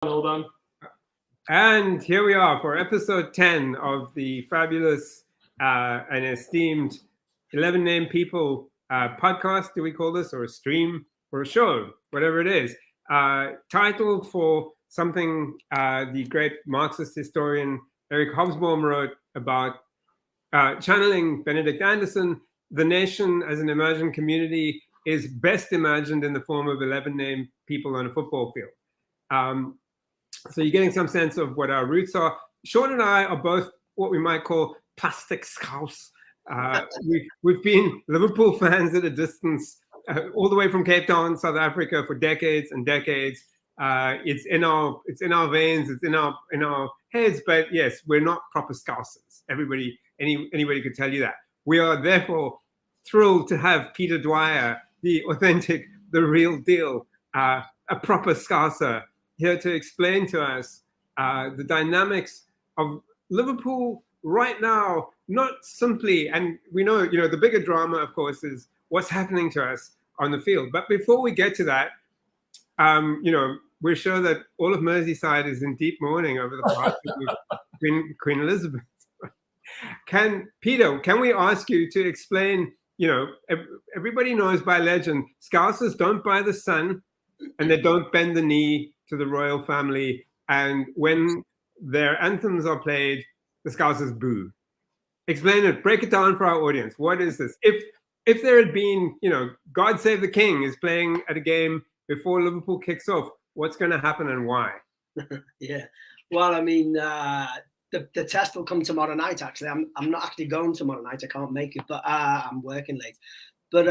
All done. And here we are for episode 10 of the fabulous and esteemed 11 Named People podcast, do we call this, or a stream, or a show, whatever it is, titled for something the great Marxist historian Eric Hobsbawm wrote about channeling Benedict Anderson. The nation as an emergent community is best imagined in the form of 11 named people on a football field. So you're getting some sense of what our roots are. Sean and I are both what we might call plastic scouts. We've been Liverpool fans at a distance, all the way from Cape Town, South Africa, for decades and decades. It's in our veins, it's in our heads. But yes, we're not proper scousers. Anybody could tell you that. We are therefore thrilled to have Peter Dwyer, the authentic, the real deal, a proper scouser, here to explain to us the dynamics of Liverpool right now, not simply, and we know, the bigger drama, of course, is what's happening to us on the field. But before we get to that, we're sure that all of Merseyside is in deep mourning over the passing of Queen Elizabeth. Peter, can we ask you to explain, everybody knows by legend, Scousers don't buy the sun and they don't bend the knee to the royal family, and when their anthems are played, the Scousers boo. Explain it, break it down for our audience. What is this? If there had been, God Save the King is playing at a game before Liverpool kicks off, what's going to happen and why? Yeah, well, I mean, the test will come tomorrow night. Actually, I'm not actually going tomorrow night. I can't make it, but I'm working late. But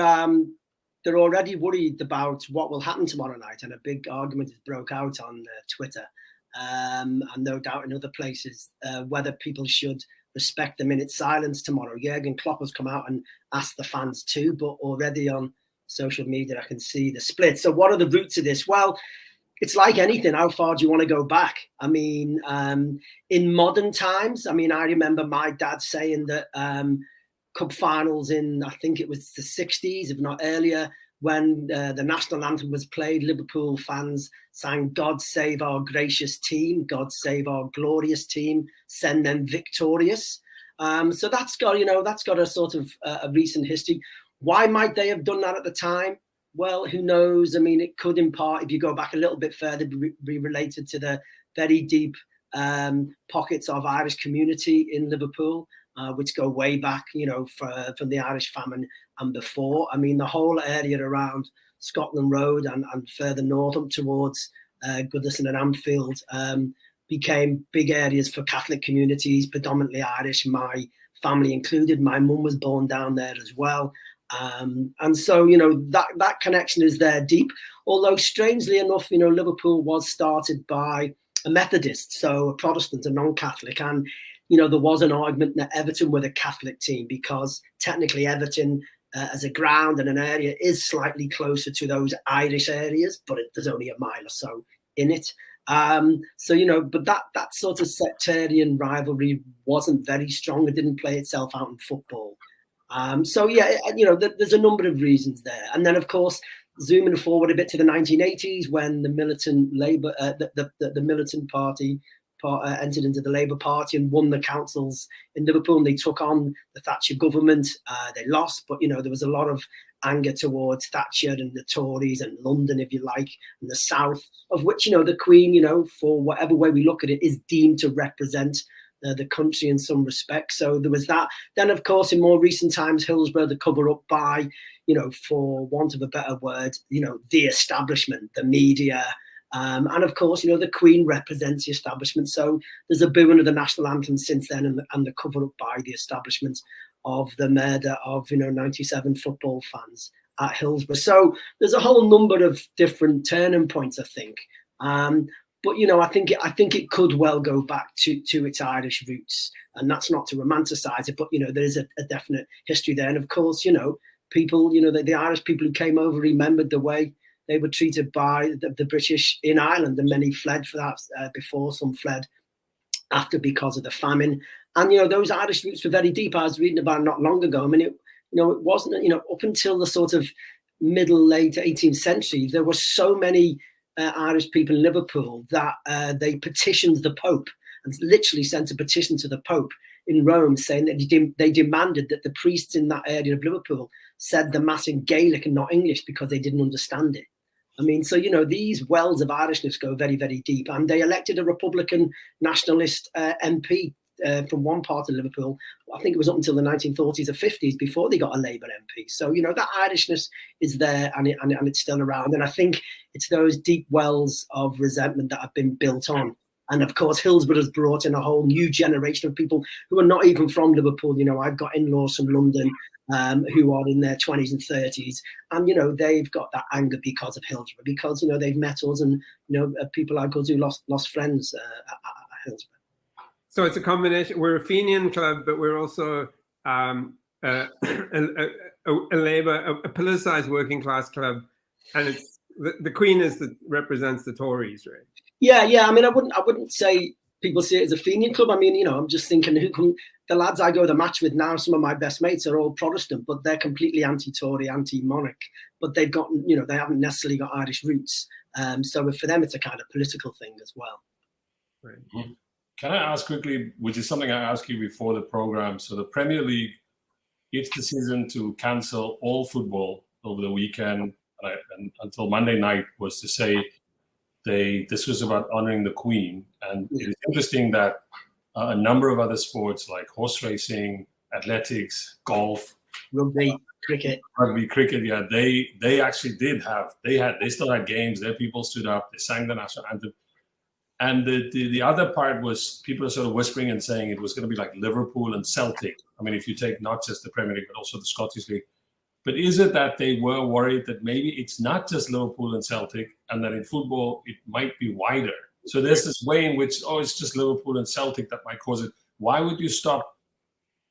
they're already worried about what will happen tomorrow night, and a big argument has broke out on Twitter, and no doubt in other places, whether people should respect the minute silence tomorrow. Jurgen Klopp has come out and asked the fans too, but already on social media I can see the split. So what are the roots of this? Well, it's like anything. How far do you want to go back? I mean, in modern times, I remember my dad saying that cup finals in, I think it was the 60s, if not earlier, when the national anthem was played, Liverpool fans sang, "God save our gracious team, God save our glorious team, send them victorious." So that's got a sort of a recent history. Why might they have done that at the time? Well, who knows? I mean, it could in part, if you go back a little bit further, be related to the very deep pockets of Irish community in Liverpool, which go way back, from the Irish famine and before. I mean, the whole area around Scotland Road and further north up towards Goodison and Anfield became big areas for Catholic communities, predominantly Irish, my family included. My mum was born down there as well. And so, that connection is there deep. Although, strangely enough, Liverpool was started by a Methodist, so a Protestant, a non-Catholic. And, there was an argument that Everton were the Catholic team because technically Everton as a ground and an area is slightly closer to those Irish areas, but there's only a mile or so in it. But that sort of sectarian rivalry wasn't very strong. It didn't play itself out in football. There's a number of reasons there. And then, of course, zooming forward a bit to the 1980s, when the militant Labour, the militant party entered into the Labour Party and won the councils in Liverpool, and they took on the Thatcher government. They lost, but there was a lot of anger towards Thatcher and the Tories and London, if you like, and the South, of which the Queen, for whatever way we look at it, is deemed to represent the country in some respects. So there was that. Then, of course, in more recent times, Hillsborough, the cover up by, for want of a better word, the establishment, the media. And of course, the Queen represents the establishment. So there's a booing of the national anthem since then, and the cover up by the establishment of the murder of 97 football fans at Hillsborough. So there's a whole number of different turning points, I think. But I think it could well go back to its Irish roots, and that's not to romanticize it, but there is a definite history there. And of course, people, the Irish people who came over remembered the way they were treated by the British in Ireland, and many fled for that before, some fled after because of the famine. And those Irish roots were very deep. I was reading about it not long ago. I mean, it wasn't up until the sort of late 18th century, there were so many Irish people in Liverpool that they petitioned the Pope and literally sent a petition to the Pope in Rome saying that they demanded that the priests in that area of Liverpool said the Mass in Gaelic and not English because they didn't understand it. I mean, so, these wells of Irishness go very, very deep. And they elected a Republican nationalist MP from one part of Liverpool. I think it was up until the 1940s or 50s before they got a Labour MP. So, that Irishness is there and it's still around. And I think it's those deep wells of resentment that have been built on. And of course, Hillsborough has brought in a whole new generation of people who are not even from Liverpool. I've got in-laws from London who are in their 20s and 30s. And, they've got that anger because of Hillsborough, because, they've met us and, people like us who lost friends at Hillsborough. So it's a combination. We're a Fenian club, but we're also a Labour, a politicised working class club. And it's the Queen represents the Tories, right? Yeah. I mean, I wouldn't say people see it as a Fenian club. I mean, I'm just thinking the lads I go to the match with now, some of my best mates are all Protestant, but they're completely anti-Tory, anti-monarch. But they've got, they haven't necessarily got Irish roots. So for them, it's a kind of political thing as well. Right. Mm-hmm. Can I ask quickly, which is something I asked you before the program? So the Premier League, it's the season to cancel all football over the weekend and until Monday night was to say this was about honoring the Queen. And it is interesting that a number of other sports like horse racing, athletics, golf, rugby, cricket, yeah, they actually they still had games. Their people stood up, they sang the national anthem. And the other part was people are sort of whispering and saying it was going to be like Liverpool and Celtic. I mean, if you take not just the Premier League, but also the Scottish League. But is it that they were worried that maybe it's not just Liverpool and Celtic and that in football it might be wider? So there's this way in which, it's just Liverpool and Celtic that might cause it. Why would you stop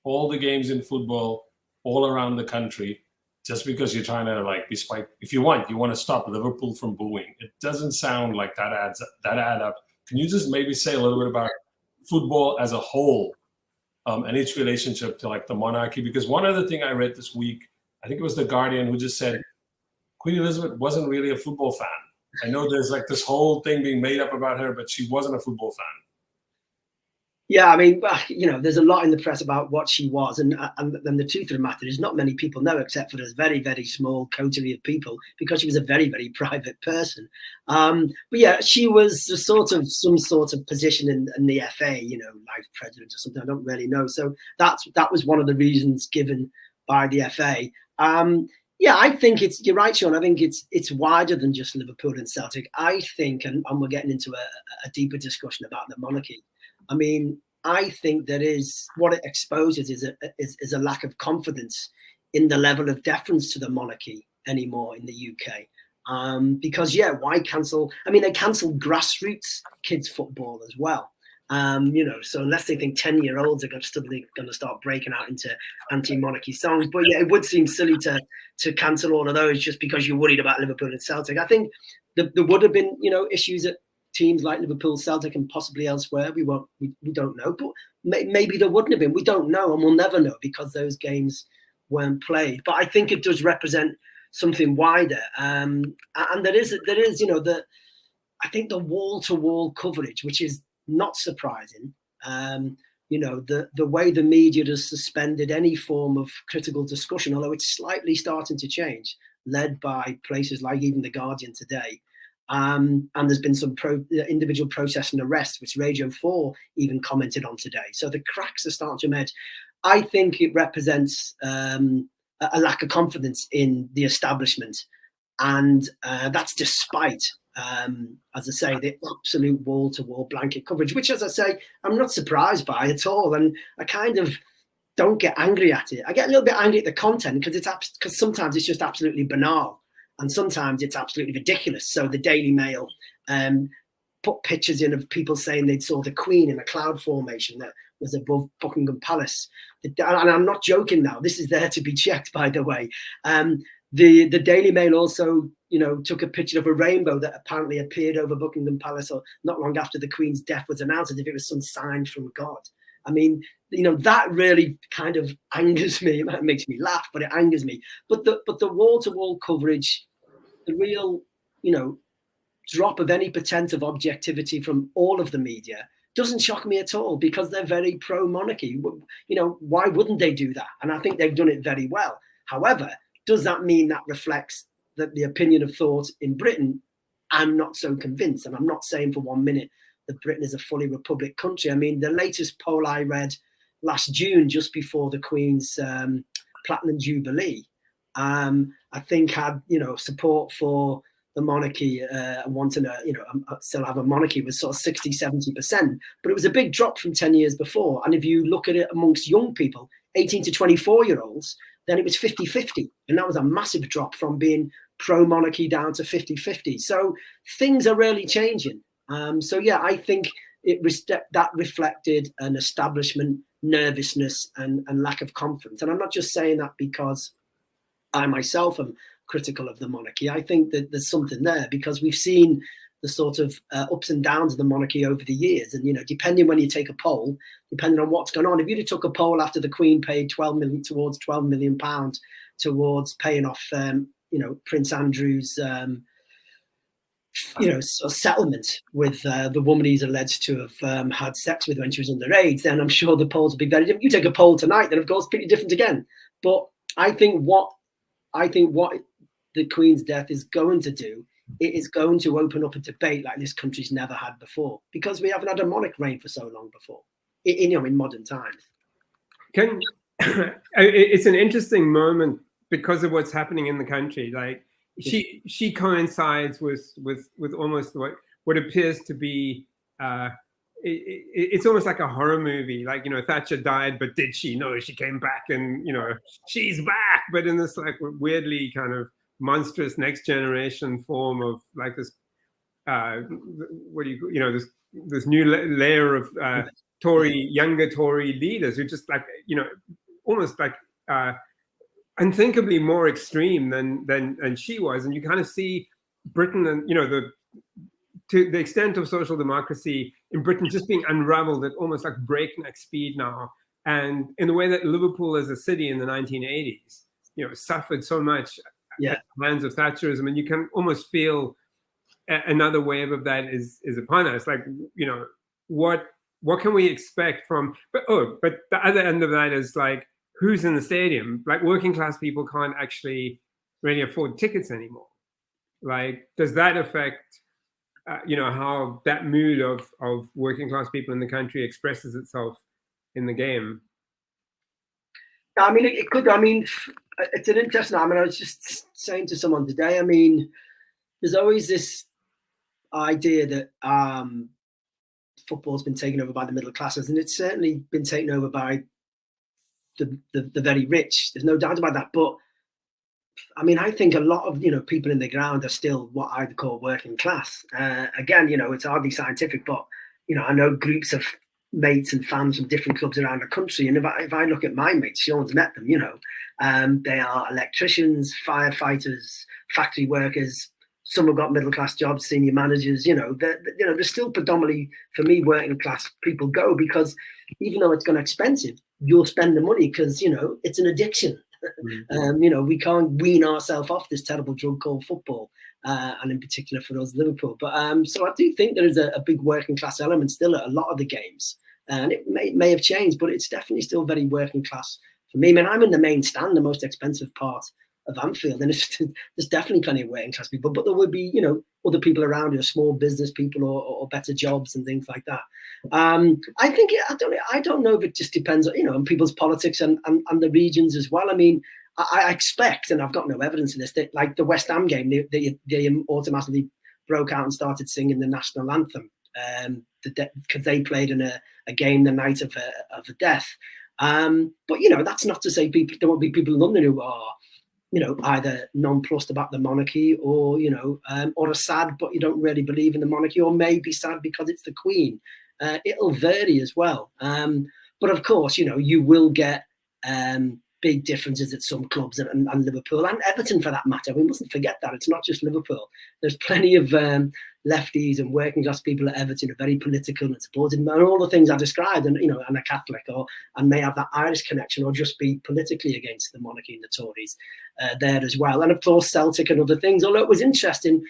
all the games in football all around the country just because you're trying to be spite? If you want to stop Liverpool from booing. It doesn't sound like that add up. Can you just maybe say a little bit about football as a whole and its relationship to the monarchy? Because one other thing I read this week, I think it was The Guardian, who just said Queen Elizabeth wasn't really a football fan. I know there's this whole thing being made up about her, but she wasn't a football fan. Yeah, I mean, there's a lot in the press about what she was, and the truth of the matter is not many people know, except for this very, very small coterie of people, because she was a very, very private person. But yeah, she was some sort of position in the FA, life president or something. I don't really know. So that was one of the reasons given by the FA. Yeah, I think you're right, Sean. I think it's wider than just Liverpool and Celtic. I think, and we're getting into a deeper discussion about the monarchy. I mean, I think what it exposes is a lack of confidence in the level of deference to the monarchy anymore in the UK. Because why cancel? I mean, they cancelled grassroots kids football as well. So unless they think 10-year-olds are going to start breaking out into anti-monarchy songs, but yeah, it would seem silly to cancel all of those just because you're worried about Liverpool and Celtic. I think there would have been issues at teams like Liverpool, Celtic, and possibly elsewhere. We don't know, but maybe there wouldn't have been. We don't know, and we'll never know because those games weren't played. But I think it does represent something wider, and there is I think the wall-to-wall coverage, which is not surprising. The way the media has suspended any form of critical discussion, although it's slightly starting to change, led by places like even The Guardian today. And there's been some individual protests and arrests, which Radio 4 even commented on today. So the cracks are starting to emerge. I think it represents a lack of confidence in the establishment. And that's despite, as I say, the absolute wall-to-wall blanket coverage, which, as I say, I'm not surprised by at all. And I kind of don't get angry at it. I get a little bit angry at the content because sometimes it's just absolutely banal. And sometimes it's absolutely ridiculous. So the Daily Mail put pictures in of people saying they'd saw the Queen in a cloud formation that was above Buckingham Palace. And I'm not joking now. This is there to be checked, by the way. The Daily Mail also, took a picture of a rainbow that apparently appeared over Buckingham Palace or not long after the Queen's death was announced, as if it was some sign from God. I mean, that really kind of angers me. It makes me laugh, but it angers me. But the wall-to-wall coverage, the real, drop of any pretense of objectivity from all of the media doesn't shock me at all, because they're very pro-monarchy. You know, why wouldn't they do that? And I think they've done it very well. However, does that mean that reflects the opinion of thought in Britain? I'm not so convinced. And I'm not saying for 1 minute that Britain is a fully republic country. I mean, the latest poll I read last June, just before the Queen's Platinum Jubilee, I think had, you know, support for the monarchy and wanting to, you know, still have a monarchy was sort of 60-70%, but it was a big drop from 10 years before. And if you look at it amongst young people, 18 to 24-year-olds, then it was 50-50. And that was a massive drop from being pro-monarchy down to 50-50. So things are really changing. So yeah, I think that reflected an establishment nervousness and lack of confidence. And I'm not just saying that because I myself am critical of the monarchy. I think that there's something there, because we've seen the sort of ups and downs of the monarchy over the years. And, you know, depending when you take a poll, depending on what's going on, if you'd have took a poll after the Queen paid £12 million towards paying off, you know, Prince Andrew's, you know, sort of settlement with the woman he's alleged to have had sex with when she was underage, then I'm sure the polls would be very different. You take a poll tonight, then of course, pretty different again. But I think what the Queen's death is going to do, it is going to open up a debate like this country's never had before, because we haven't had a monarch reign for so long before, you know, in modern times. It's an interesting moment because of what's happening in the country. Like she coincides with almost what appears to be it's almost like a horror movie. Like, you know, Thatcher died, but did she? No, she came back, and, you know, she's back, but in this like weirdly kind of monstrous next generation form of like this this new layer of younger Tory leaders who just, like, you know, almost like unthinkably more extreme than she was. And you kind of see Britain, and, you know, to the extent of social democracy in Britain just being unraveled at almost like breakneck speed now. And in the way that Liverpool as a city in the 1980s, you know, suffered so much at the hands of Thatcherism, and you can almost feel another wave of that is upon us. Like, you know, what can we expect from, but the other end of that is like, who's in the stadium? Like, working class people can't actually really afford tickets anymore. Like, does that affect, you know, how that mood of working class people in the country expresses itself in the game? I mean, it could. I mean, it's an interesting. I mean, I was just saying to someone today. I mean, there's always this idea that football's been taken over by the middle classes, and it's certainly been taken over by the very rich. There's no doubt about that. But I mean, I think a lot of, you know, people in the ground are still what I'd call working class. Again, you know, it's hardly scientific, but, you know, I know groups of mates and fans from different clubs around the country. And if I look at my mates, Sean's met them, you know, they are electricians, firefighters, factory workers. Some have got middle class jobs, senior managers. You know, they're still predominantly, for me, working class people go, because even though it's going to expensive, you'll spend the money because, you know, it's an addiction. You know, we can't wean ourselves off this terrible drug called football, and in particular for us, Liverpool. But so I do think there is a big working class element still at a lot of the games, and it may have changed, but it's definitely still very working class for me. I mean, I'm in the main stand, the most expensive part of Anfield, and there's definitely plenty of working class people, but there would be, you know, other people around you, small business people or better jobs and things like that. I think I don't know if it just depends on, you know, on people's politics and the regions as well. I mean, I expect, and I've got no evidence of this, that like the West Ham game, they automatically broke out and started singing the national anthem because they played in a game the night of a death. But, you know, that's not to say there won't be people in London who are, you know, either nonplussed about the monarchy, or, you know, or are sad, but you don't really believe in the monarchy, or maybe sad because it's the Queen. It'll vary as well. But of course, you know, you will get big differences at some clubs, and Liverpool and Everton for that matter. We mustn't forget that it's not just Liverpool. There's plenty of lefties and working class people at Everton are very political and supported, and all the things I described, and, you know, and a Catholic, and may have that Irish connection, or just be politically against the monarchy and the Tories there as well. And of course, Celtic and other things. Although it was interesting,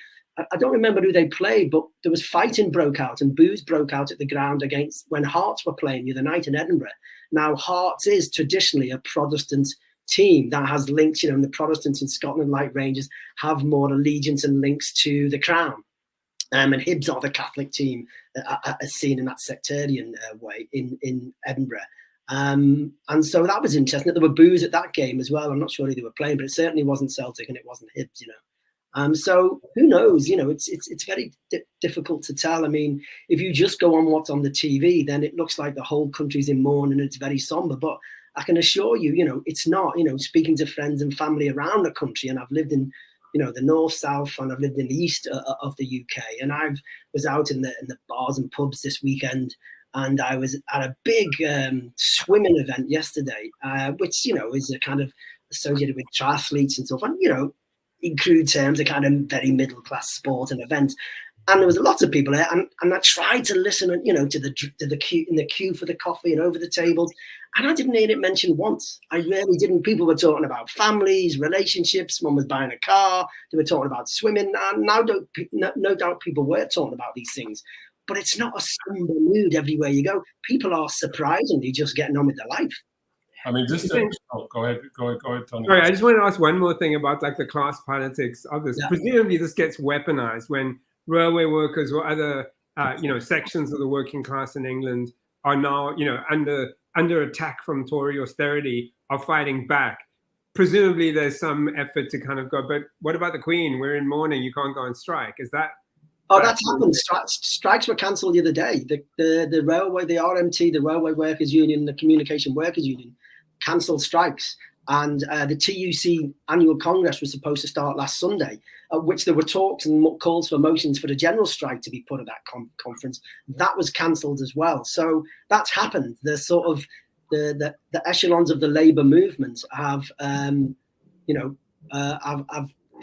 I don't remember who they played, but there was fighting broke out and boos broke out at the ground against when Hearts were playing the other night in Edinburgh. Now, Hearts is traditionally a Protestant team that has links, and the Protestants in Scotland, like Rangers, have more allegiance and links to the Crown. And Hibs are the Catholic team, as seen in that sectarian way in Edinburgh. And so that was interesting. There were boos at that game as well. I'm not sure who they were playing, but it certainly wasn't Celtic and it wasn't Hibs, So who knows? It's very difficult to tell. I mean, if you just go on what's on the TV, then it looks like the whole country's in mourning and it's very somber. But I can assure you, it's not. Speaking to friends and family around the country, and I've lived in, the north, south, and I've lived in the east of the UK, and I was out in the bars and pubs this weekend, and I was at a big swimming event yesterday, which is a kind of associated with triathletes and stuff, and in crude terms, a kind of very middle-class sport and event. And there was lots of people there, and I tried to listen, to the queue in the queue for the coffee and over the tables, and I didn't hear it mentioned once. I really didn't. People were talking about families, relationships. One was buying a car. They were talking about swimming. And no doubt people were talking about these things, but it's not a somber mood everywhere you go. People are surprisingly just getting on with their life. I mean, go ahead, Tony. Sorry, I just want to ask one more thing about the class politics of this. Yeah. Presumably, this gets weaponized when railway workers or other, sections of the working class in England are now, under attack from Tory austerity, are fighting back. Presumably, there's some effort to kind of go, but what about the Queen? We're in mourning. You can't go on strike. Is that? Oh, that's happened. Strikes were cancelled the other day. The railway, the RMT, the Railway Workers Union, the Communication Workers Union cancelled strikes. And the TUC annual congress was supposed to start last Sunday, at which there were talks and calls for motions for the general strike to be put at that conference. That was cancelled as well. So that's happened. The sort of the echelons of the Labour movement have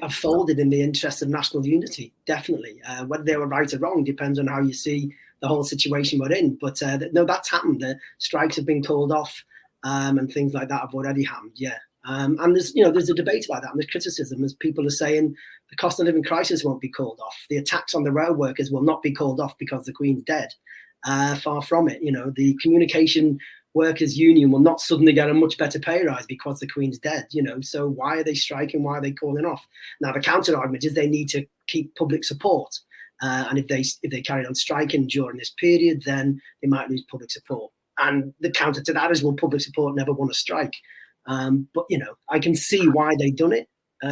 folded in the interest of national unity. Definitely, whether they were right or wrong depends on how you see the whole situation we're in. But no, that's happened. The strikes have been called off. And things like that have already happened, yeah. And there's a debate about that, and there's criticism as people are saying the cost of living crisis won't be called off. The attacks on the rail workers will not be called off because the Queen's dead. Far from it. The Communication Workers Union will not suddenly get a much better pay rise because the Queen's dead. So why are they striking? Why are they calling off? Now the counter argument is they need to keep public support, and if they carry on striking during this period, then they might lose public support. And the counter to that is, well, public support never won a strike. But, I can see why they've done it,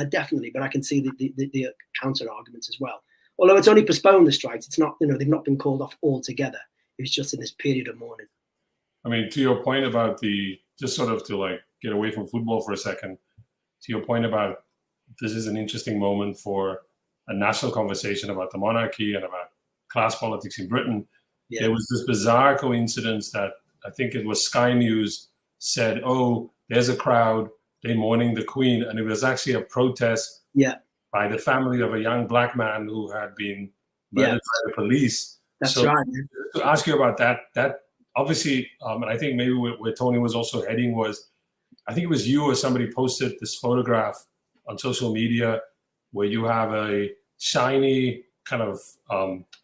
definitely. But I can see the counter arguments as well. Although it's only postponed the strikes. It's not, they've not been called off altogether. It's just in this period of mourning. I mean, to your point about just sort of to get away from football for a second, to your point about this is an interesting moment for a national conversation about the monarchy and about class politics in Britain. Yeah. There was this bizarre coincidence that I think it was Sky News said, oh, there's a crowd, they're mourning the Queen. And it was actually a protest by the family of a young black man who had been murdered by the police. That's right. To ask you about that obviously, and I think maybe where Tony was also heading was, I think it was you or somebody posted this photograph on social media where you have a shiny kind of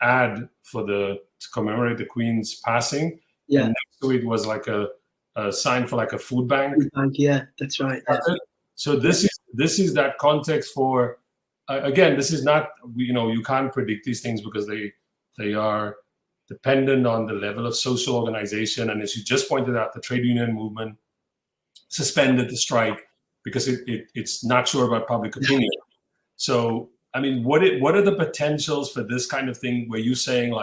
ad to commemorate the Queen's passing. Yeah. And next to it was like a sign for like a food bank. Food bank, yeah, that's right. Yeah. So this is that context for, again, this is not, you can't predict these things because they are dependent on the level of social organization. And as you just pointed out, the trade union movement suspended the strike because it's not sure about public opinion. So, I mean, what are the potentials for this kind of thing where you're saying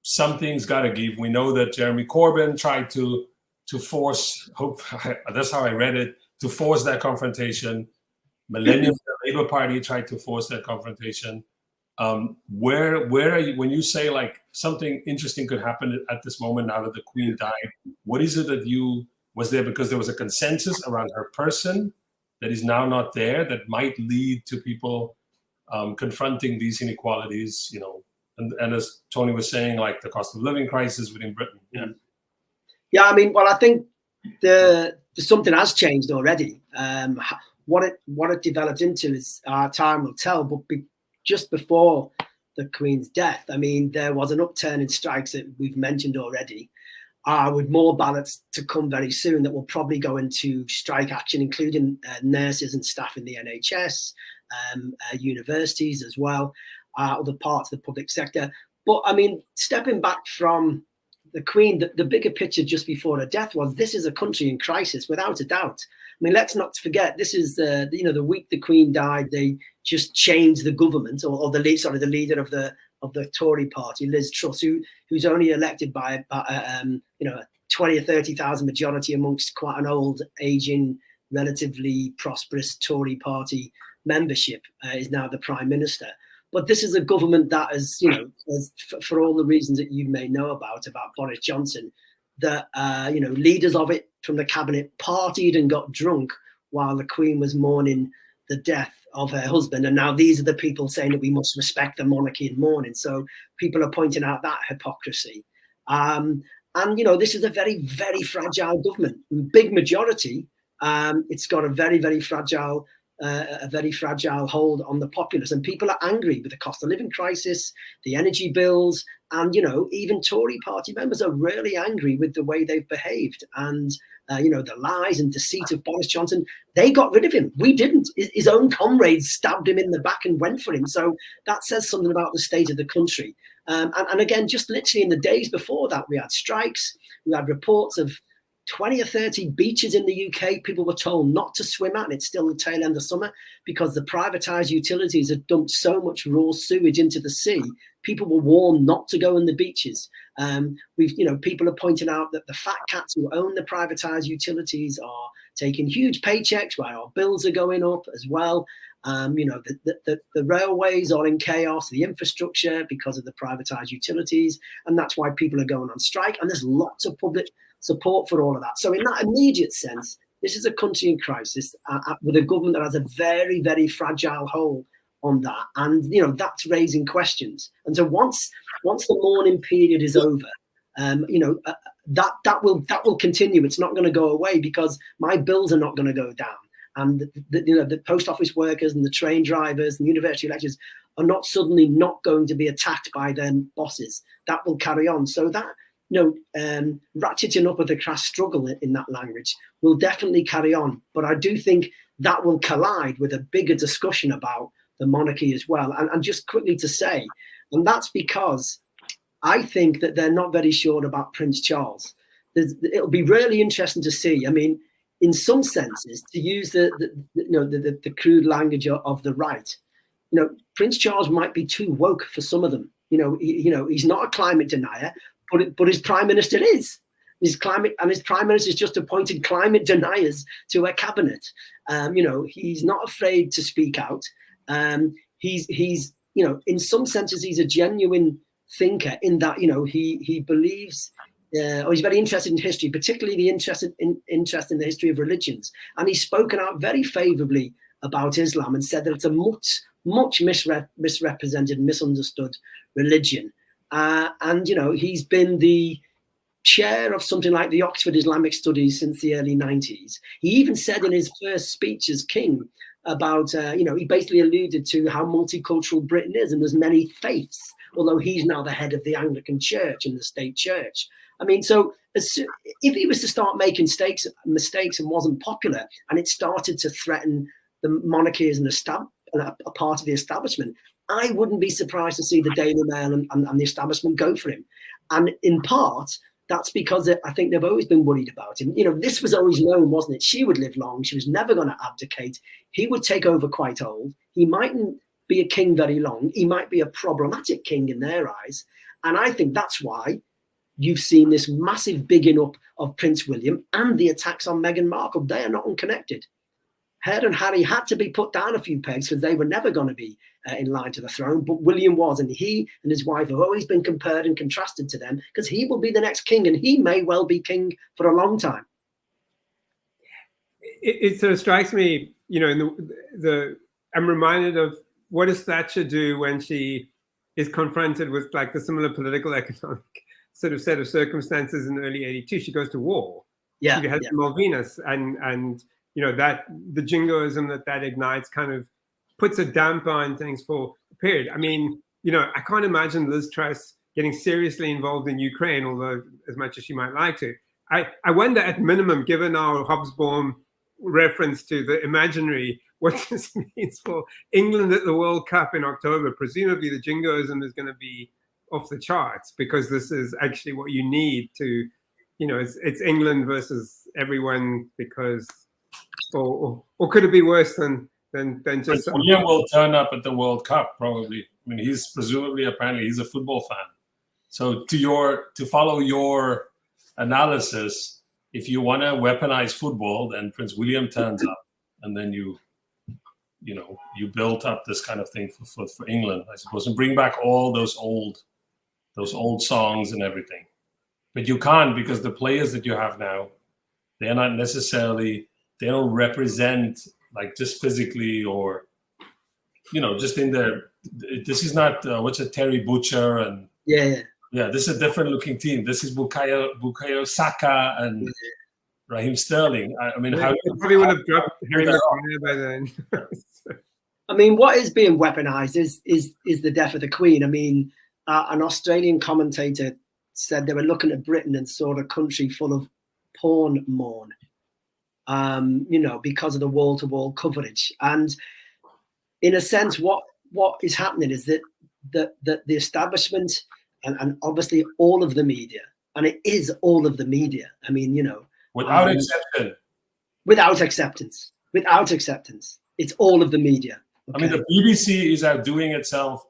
something's got to give? We know that Jeremy Corbyn tried to force, that's how I read it, to force that confrontation. Millennium, the Labour Party tried to force that confrontation. Where are you, when you say something interesting could happen at this moment now that the Queen died, what is it that was there because there was a consensus around her person that is now not there that might lead to people confronting these inequalities, and as Tony was saying, the cost of living crisis within Britain. Yeah, I mean, well, I think something has changed already. What it developed into is time will tell. But just before the Queen's death, I mean, there was an upturn in strikes that we've mentioned already, with more ballots to come very soon that will probably go into strike action, including nurses and staff in the NHS, universities as well, other parts of the public sector. But I mean, stepping back from the Queen, the bigger picture just before her death was, this is a country in crisis, without a doubt. I mean, let's not forget, this is the week the Queen died, they just changed the government, or the leader of the Tory party, Liz Truss, who's only elected by about 20 or 30,000 majority amongst quite an old, aging, relatively prosperous Tory party membership, is now the Prime Minister. But this is a government that is, for all the reasons that you may know about Boris Johnson, that leaders of it from the cabinet partied and got drunk while the Queen was mourning the death of her husband. And now these are the people saying that we must respect the monarchy in mourning. So people are pointing out that hypocrisy. And this is a very, very fragile government. Big majority. It's got a very, very fragile hold on the populace, and people are angry with the cost of living crisis, the energy bills, and even Tory party members are really angry with the way they've behaved, and the lies and deceit of Boris Johnson. They got rid of him. We didn't. His own comrades stabbed him in the back and went for him. So that says something about the state of the country. And again, just literally in the days before that, we had strikes. We had reports of 20 or 30 beaches in the UK people were told not to swim at, and it's still the tail end of summer because the privatised utilities had dumped so much raw sewage into the sea. People were warned not to go on the beaches. People are pointing out that the fat cats who own the privatised utilities are taking huge paychecks while our bills are going up as well. The railways are in chaos, the infrastructure because of the privatised utilities, and that's why people are going on strike. And there's lots of public support for all of that. So in that immediate sense, this is a country in crisis with a government that has a very, very fragile hold on that. And, that's raising questions. And so once the mourning period is over, that will continue. It's not going to go away because my bills are not going to go down. And the post office workers and the train drivers and the university lecturers are not suddenly not going to be attacked by their bosses. That will carry on. So that, ratcheting up with the crass struggle in that language will definitely carry on. But I do think that will collide with a bigger discussion about the monarchy as well. And just quickly to say, and that's because I think that they're not very sure about Prince Charles. It'll be really interesting to see. I mean, in some senses, to use the crude language of the right, Prince Charles might be too woke for some of them. He's not a climate denier, but his prime minister is. His prime minister has just appointed climate deniers to a cabinet. He's not afraid to speak out. He's in some senses, he's a genuine thinker in that, he believes, or he's very interested in history, particularly the interest in the history of religions. And he's spoken out very favorably about Islam and said that it's a much misrepresented, misunderstood religion. And he's been the chair of something like the Oxford Islamic Studies since the early 90s. He even said in his first speech as king about, he basically alluded to how multicultural Britain is, and there's many faiths, although he's now the head of the Anglican Church and the state church. I mean, so if he was to start making mistakes and wasn't popular, and it started to threaten the monarchy as a part of the establishment, I wouldn't be surprised to see the Daily Mail and the establishment go for him. And in part, that's because I think they've always been worried about him. This was always known, wasn't it? She would live long. She was never going to abdicate. He would take over quite old. He mightn't be a king very long. He might be a problematic king in their eyes. And I think that's why you've seen this massive bigging up of Prince William and the attacks on Meghan Markle. They are not unconnected. Her and Harry had to be put down a few pegs because they were never going to be in line to the throne, but William was, and he and his wife have always been compared and contrasted to them because he will be the next king, and he may well be king for a long time. It sort of strikes me, I'm reminded of what does Thatcher do when she is confronted with like the similar political economic sort of set of circumstances in early '82. She goes to war. Yeah, she has Malvinas, and that the jingoism that ignites kind of puts a damper on things for period. I mean, you know, I can't imagine Liz Truss getting seriously involved in Ukraine, although as much as she might like to. I wonder, at minimum, given our Hobsbawm reference to the imaginary, what this means for England at the World Cup in October. Presumably the jingoism is going to be off the charts, because this is actually what you need to, you know, it's England versus everyone, because, or could it be worse than just... William will turn up at the World Cup, probably. I mean, he's apparently he's a football fan. So to follow your analysis, if you want to weaponize football, then Prince William turns up, and then you built up this kind of thing for England, I suppose, and bring back all those old songs and everything. But you can't, because the players that you have now, they're not necessarily, they don't represent, like, just physically, or, you know, just in their, this is not Terry Butcher and this is a different looking team. This is Bukayo Saka and Raheem Sterling. I mean, how you probably would have dropped Harry Maguire by then. I mean, what is being weaponized is the death of the Queen. I mean, an Australian commentator said they were looking at Britain and saw a country full of porn mourn, you know, because of the wall-to-wall coverage. And in a sense, what is happening is that the establishment and obviously all of the media, and it is all of the media. I mean, you know, without acceptance, it's all of the media. Okay? I mean, the BBC is outdoing itself.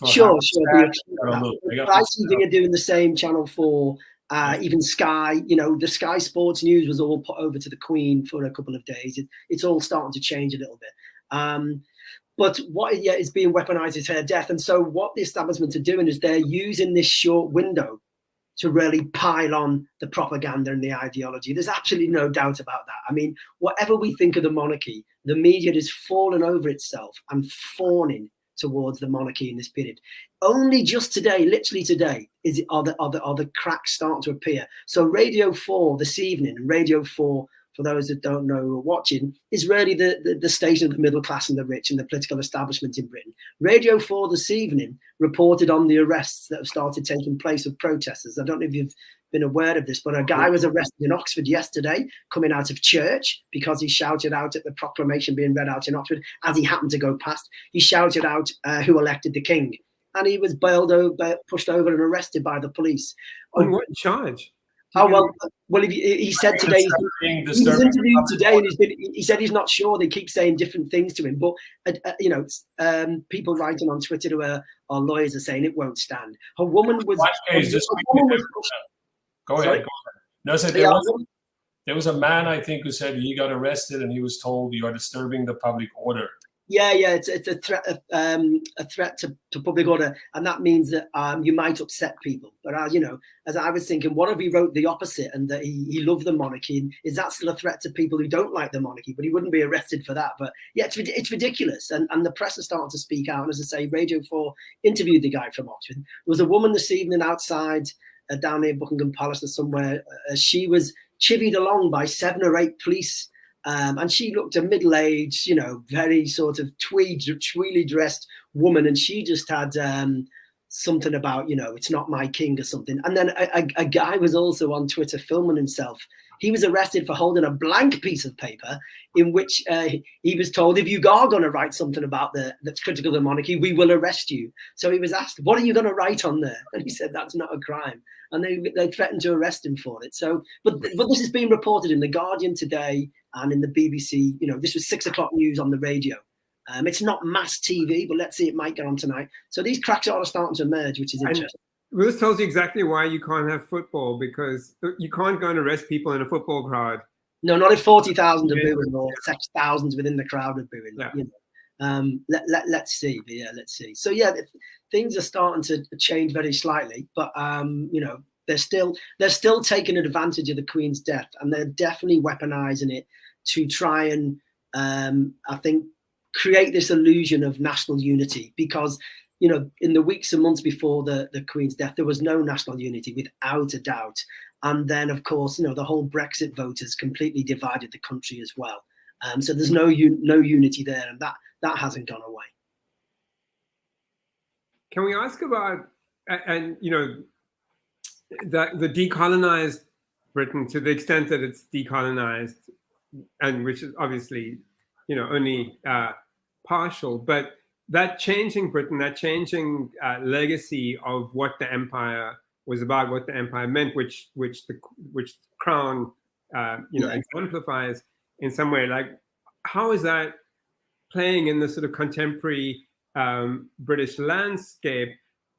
Sure. The are doing the same. Channel 4, even Sky. You know, the Sky Sports News was all put over to the Queen for a couple of days. It's all starting to change a little bit. But what is being weaponized is her death. And so what the establishment are doing is they're using this short window to really pile on the propaganda and the ideology. There's absolutely no doubt about that. I mean, whatever we think of the monarchy, the media has fallen over itself and fawning towards the monarchy in this period. Only just today, literally today, are the cracks starting to appear. So Radio 4 this evening, Radio 4, for those that don't know or watching, is really the station of the middle class and the rich and the political establishment in Britain. Radio 4 this evening reported on the arrests that have started taking place of protesters. I don't know if you've been aware of this, but a guy was arrested in Oxford yesterday, coming out of church, because he shouted out at the proclamation being read out in Oxford as he happened to go past. He shouted out who elected the king, and he was pushed over and arrested by the police. On what charge? Oh, well, he said today, he's interviewed today, and he said he's not sure. They keep saying different things to him, but you know, people writing on Twitter who are lawyers are saying it won't stand. A woman was. Go ahead. No, so there was a man, I think, who said he got arrested and he was told you are disturbing the public order. Yeah, it's a threat to public order, and that means that you might upset people. But you know, as I was thinking, what if he wrote the opposite and that he loved the monarchy? Is that still a threat to people who don't like the monarchy? But he wouldn't be arrested for that. But yeah, it's ridiculous, and the press is starting to speak out. And as I say, Radio 4 interviewed the guy from Oxford. There was a woman this evening outside down near Buckingham Palace or somewhere. She was chivied along by 7 or 8 police. And she looked a middle-aged, you know, very sort of tweedly dressed woman, and she just had something about, you know, it's not my king or something. And then a guy was also on Twitter filming himself. He was arrested for holding a blank piece of paper in which he was told, if you are going to write something about that's critical of the monarchy, we will arrest you. So he was asked, what are you going to write on there? And he said, that's not a crime. And they threatened to arrest him for it. So, but this is being reported in The Guardian today and in the BBC. You know, this was 6 o'clock news on the radio. It's not mass TV, but let's see, it might get on tonight. So these cracks are starting to emerge, which is interesting. Well, this tells you exactly why you can't have football, because you can't go and arrest people in a football crowd. No, not if 40,000 are booing or thousands within the crowd are booing. Yeah. You know. Let's see. But yeah, let's see. So yeah, things are starting to change very slightly, but you know, they're still taking advantage of the Queen's death, and they're definitely weaponizing it to try and I think create this illusion of national unity, because you know, in the weeks and months before the Queen's death, there was no national unity, without a doubt. And then, of course, you know, the whole Brexit voters completely divided the country as well. So there's no unity there, and that hasn't gone away. can we ask about, and you know, the decolonized Britain, to the extent that it's decolonized, and which is obviously, you know, only partial, but that changing Britain, that changing legacy of what the empire was about, what the empire meant, which the Crown, you know, exemplifies in some way. Like, how is that playing in the sort of contemporary British landscape?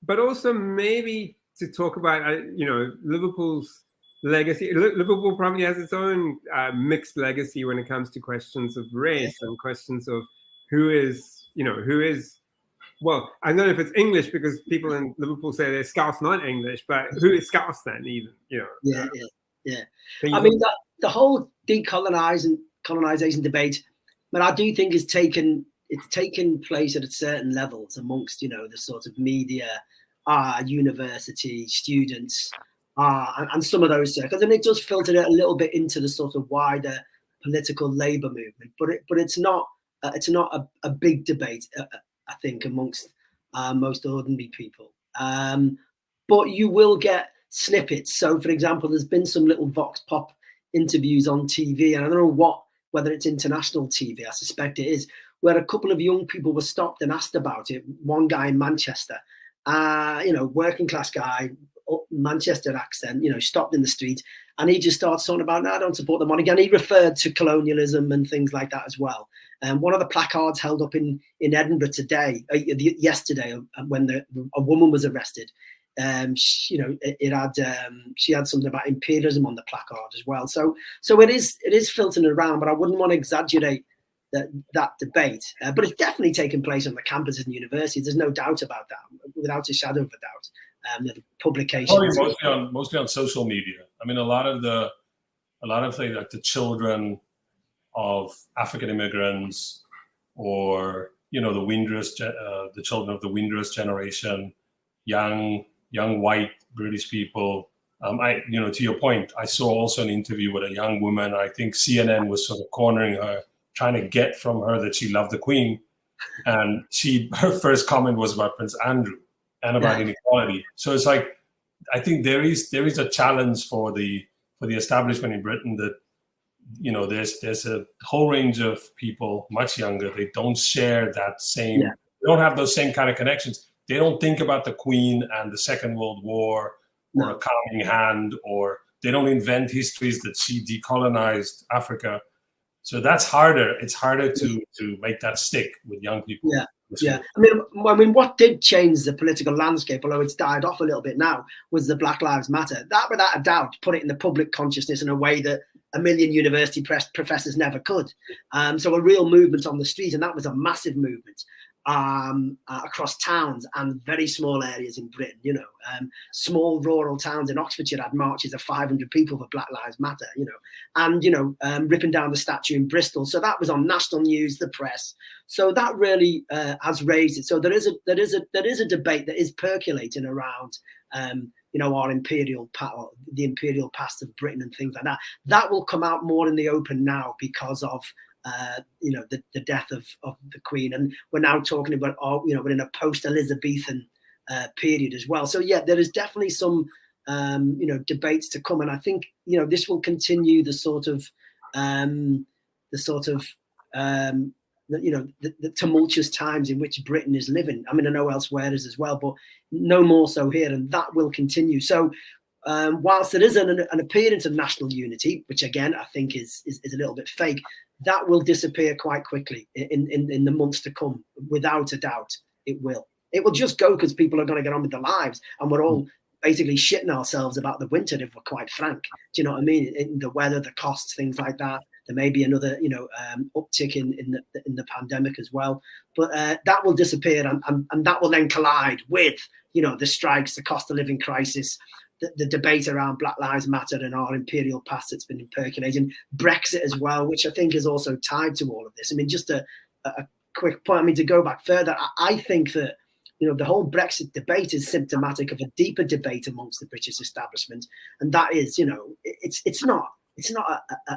But also maybe to talk about, you know, Liverpool's legacy. Liverpool probably has its own mixed legacy when it comes to questions of race and questions of who is, well, I don't know if it's English, because people in Liverpool say they're Scouse, not English, but who is Scouse then, even, you know? Yeah. I mean, the whole colonization debate, but I do think it's taken place at certain levels amongst, you know, the sort of media, university students, and some of those circles, and it does filter a little bit into the sort of wider political labour movement. But it's not a big debate, I think, amongst most ordinary people. But you will get snippets. So, for example, there's been some little vox pop interviews on TV, and I don't know whether it's international TV. I suspect it is, where a couple of young people were stopped and asked about it. One guy in Manchester, you know, working class guy, Manchester accent, you know, stopped in the street, and he just starts talking about, no, I don't support the monarchy. And he referred to colonialism and things like that as well. And one of the placards held up in Edinburgh yesterday, when a woman was arrested, you know, she had something about imperialism on the placard as well. So it is filtering around, but I wouldn't want to exaggerate that debate. But it's definitely taking place on the campuses and universities. There's no doubt about that, without a shadow of a doubt. The publications, mostly on social media. I mean, a lot of things, like the children of African immigrants, or, you know, the children of the Windrush generation, young white British people. You know, to your point, I saw also an interview with a young woman. I think CNN was sort of cornering her, trying to get from her that she loved the Queen, and her first comment was about Prince Andrew and about inequality. So it's like, I think there is a challenge for the establishment in Britain, that, you know, there's a whole range of people much younger. They don't share that same, they don't have those same kind of connections. They don't think about the Queen and the Second World War, or a calming hand, or they don't invent histories that she decolonized Africa. So that's harder. It's harder to make that stick with young people. Yeah. I mean, what did change the political landscape, although it's died off a little bit now, was the Black Lives Matter. That, without a doubt, put it in the public consciousness in a way that a million university professors never could. So a real movement on the street, and that was a massive movement across towns and very small areas in Britain. You know, small rural towns in Oxfordshire had marches of 500 people for Black Lives Matter. You know, and, you know, ripping down the statue in Bristol. So that was on national news, the press. So that really has raised it. So there is a debate that is percolating around, you know, our imperial power, the imperial past of Britain and things like that. That will come out more in the open now because of you know, the death of the Queen, and we're now talking about, you know, we're in a post-Elizabethan period as well. So yeah, there is definitely some you know, debates to come, and I think, you know, this will continue the sort of you know, the tumultuous times in which Britain is living. I mean, I know elsewhere is as well, but no more so here, and that will continue. So whilst there is an appearance of national unity, which again I think is a little bit fake, that will disappear quite quickly in the months to come. Without a doubt, it will. It will just go, because people are going to get on with their lives, and we're all basically shitting ourselves about the winter, if we're quite frank. Do you know what I mean? In the weather, the costs, things like that. There may be another, you know, uptick in the pandemic as well, but that will disappear, and that will then collide with, you know, the strikes, the cost of living crisis, the debate around Black Lives Matter and our imperial past that's been percolating, Brexit as well, which I think is also tied to all of this. I mean, just a quick point. I mean, to go back further, I think that, you know, the whole Brexit debate is symptomatic of a deeper debate amongst the British establishment, and that is, you know, it's not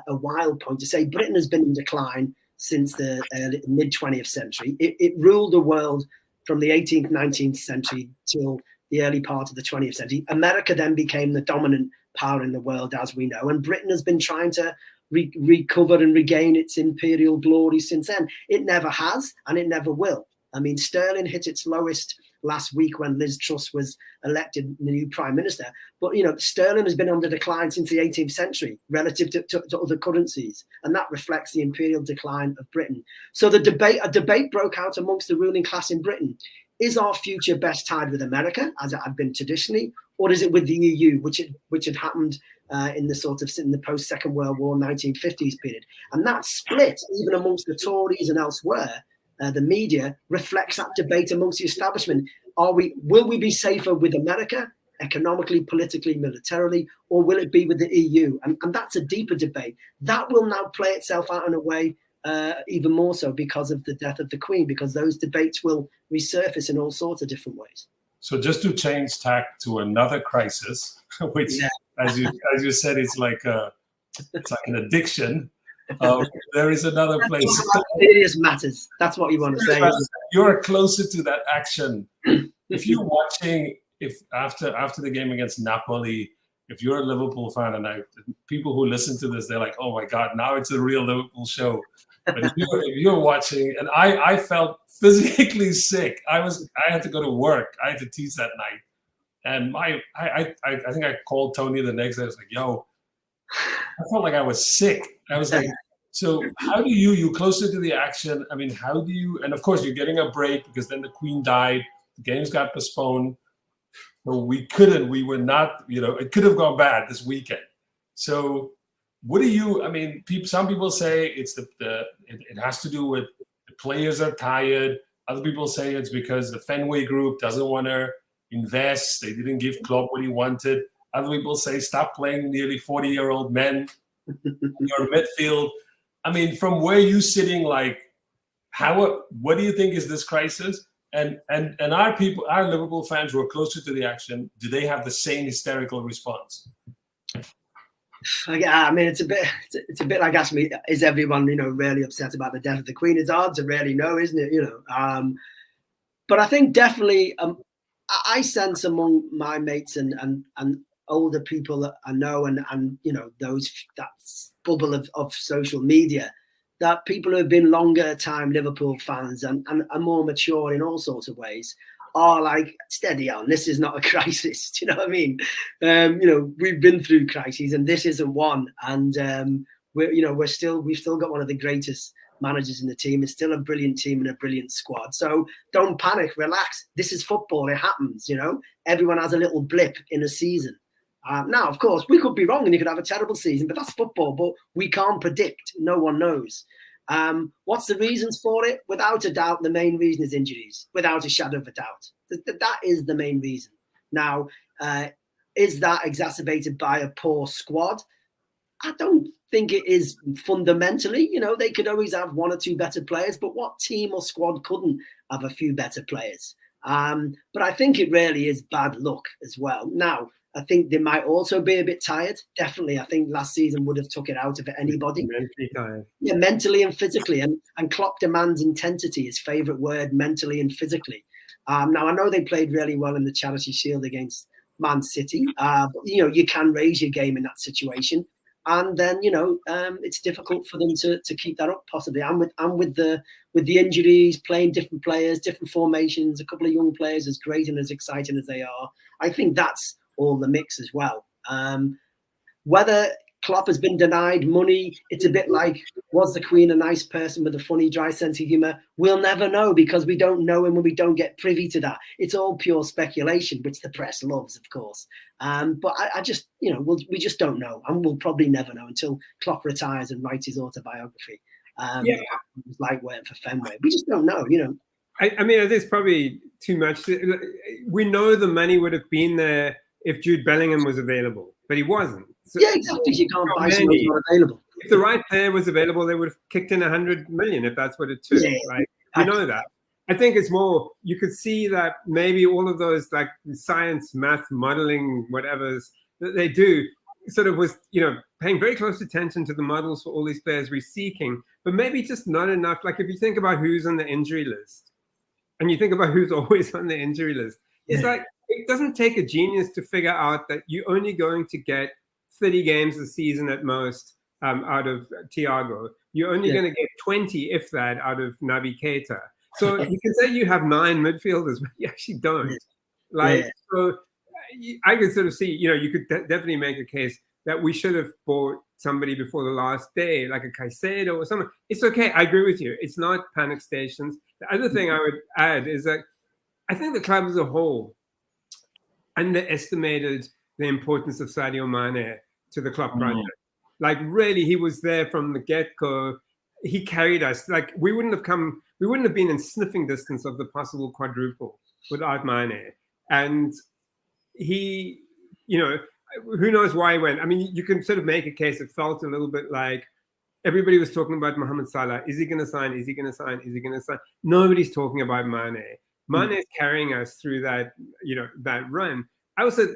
a wild point to say Britain has been in decline since the mid 20th century. It ruled the world from the 18th, 19th century till the early part of the 20th century. America then became the dominant power in the world, as we know, and Britain has been trying to recover and regain its imperial glory since then. It never has, and it never will. I mean, sterling hit its lowest last week when Liz Truss was elected the new prime minister. But, sterling has been on the decline since the 18th century relative to other currencies. And that reflects the imperial decline of Britain. So a debate broke out amongst the ruling class in Britain. Is our future best tied with America, as it had been traditionally, or is it with the EU, which had happened in the post-Second World War 1950s period? And that split, even amongst the Tories and elsewhere, the media reflects that debate amongst the establishment. Will we be safer with America, economically, politically, militarily, or will it be with the EU? And that's a deeper debate. That will now play itself out in a way even more so because of the death of the Queen, because those debates will resurface in all sorts of different ways. So just to change tack to another crisis, which, as you said, it's like an addiction. There is another place. Serious matters. That's what you want to say. You're closer to that action. If you're watching, after the game against Napoli, if you're a Liverpool fan, and people who listen to this, they're like, "Oh my God, now it's a real Liverpool show." But if you're watching, and I felt physically sick. I had to go to work. I had to teach that night, and I think I called Tony the next day. I was like, "Yo, I felt like I was sick." I was like, "So how do you closer to the action? I mean, how do you?" And of course, you're getting a break because then the Queen died. The games got postponed. So we were not, it could have gone bad this weekend. So what do you, I mean, some people say it's it has to do with the players are tired. Other people say it's because the Fenway Group doesn't want to invest. They didn't give Klopp what he wanted. Other people say stop playing nearly 40-year-old men in your midfield. I mean, from where you sitting, like, what do you think is this crisis? And our Liverpool fans who are closer to the action, do they have the same hysterical response? I mean, it's a bit like asking me, is everyone, really upset about the death of the Queen? It's hard to really know, isn't it? But I think definitely, I sense among my mates and older people that I know, and that bubble of social media, that people who have been longer time Liverpool fans and are more mature in all sorts of ways are like, steady on, this is not a crisis. Do you know what I mean? We've been through crises and this isn't one. And we've still got one of the greatest managers in the team. It's still a brilliant team and a brilliant squad. So don't panic, relax. This is football. It happens, Everyone has a little blip in a season. Now, of course, we could be wrong and you could have a terrible season, but that's football. But we can't predict. No one knows. What's the reasons for it? Without a doubt, the main reason is injuries, without a shadow of a doubt. That is the main reason. Now, is that exacerbated by a poor squad? I don't think it is fundamentally. They could always have one or two better players, but what team or squad couldn't have a few better players? But I think it really is bad luck as well. Now, I think they might also be a bit tired. Definitely, I think last season would have took it out of anybody. Mentally tired. Yeah, mentally and physically. And Klopp demands intensity, his favourite word, mentally and physically. Now, I know they played really well in the Charity Shield against Man City. But, you can raise your game in that situation. And then, it's difficult for them to keep that up possibly. And with the injuries, playing different players, different formations, a couple of young players as great and as exciting as they are, I think that's all the mix as well. Whether Klopp has been denied money, it's a bit like, was the Queen a nice person with a funny, dry sense of humour? We'll never know because we don't know him when we don't get privy to that. It's all pure speculation, which the press loves, of course. But I just, we just don't know. And we'll probably never know until Klopp retires and writes his autobiography. It was like waiting for Fenway. We just don't know, I mean, there's probably too much. We know the money would have been there if Jude Bellingham was available, but he wasn't. So yeah, exactly. You can't buy someone who's not available. If the right player was available, they would have kicked in 100 million if that's what it took, right? You know that. I think it's more, you could see that maybe all of those like science, math, modeling, whatever's that they do sort of was, paying very close attention to the models for all these players we're seeking, but maybe just not enough. Like if you think about who's on the injury list, and you think about who's always on the injury list. It's like, it doesn't take a genius to figure out that you're only going to get 30 games a season at most out of Thiago. You're only going to get 20, if that, out of Naby Keita. So you can say you have 9 midfielders, but you actually don't. So I could sort of see, you could definitely make a case that we should have bought somebody before the last day, like a Caicedo or something. It's okay. I agree with you. It's not panic stations. The other thing I would add is that I think the club as a whole underestimated the importance of Sadio Mane to the club project. Like, really, he was there from the get-go. He carried us. Like, we wouldn't have been in sniffing distance of the possible quadruple without Mane. And he, who knows why he went. I mean, you can sort of make a case. It felt a little bit like everybody was talking about Mohamed Salah. Is he going to sign? Is he going to sign? Is he going to sign? Nobody's talking about Mane. Mane is carrying us through that, that run.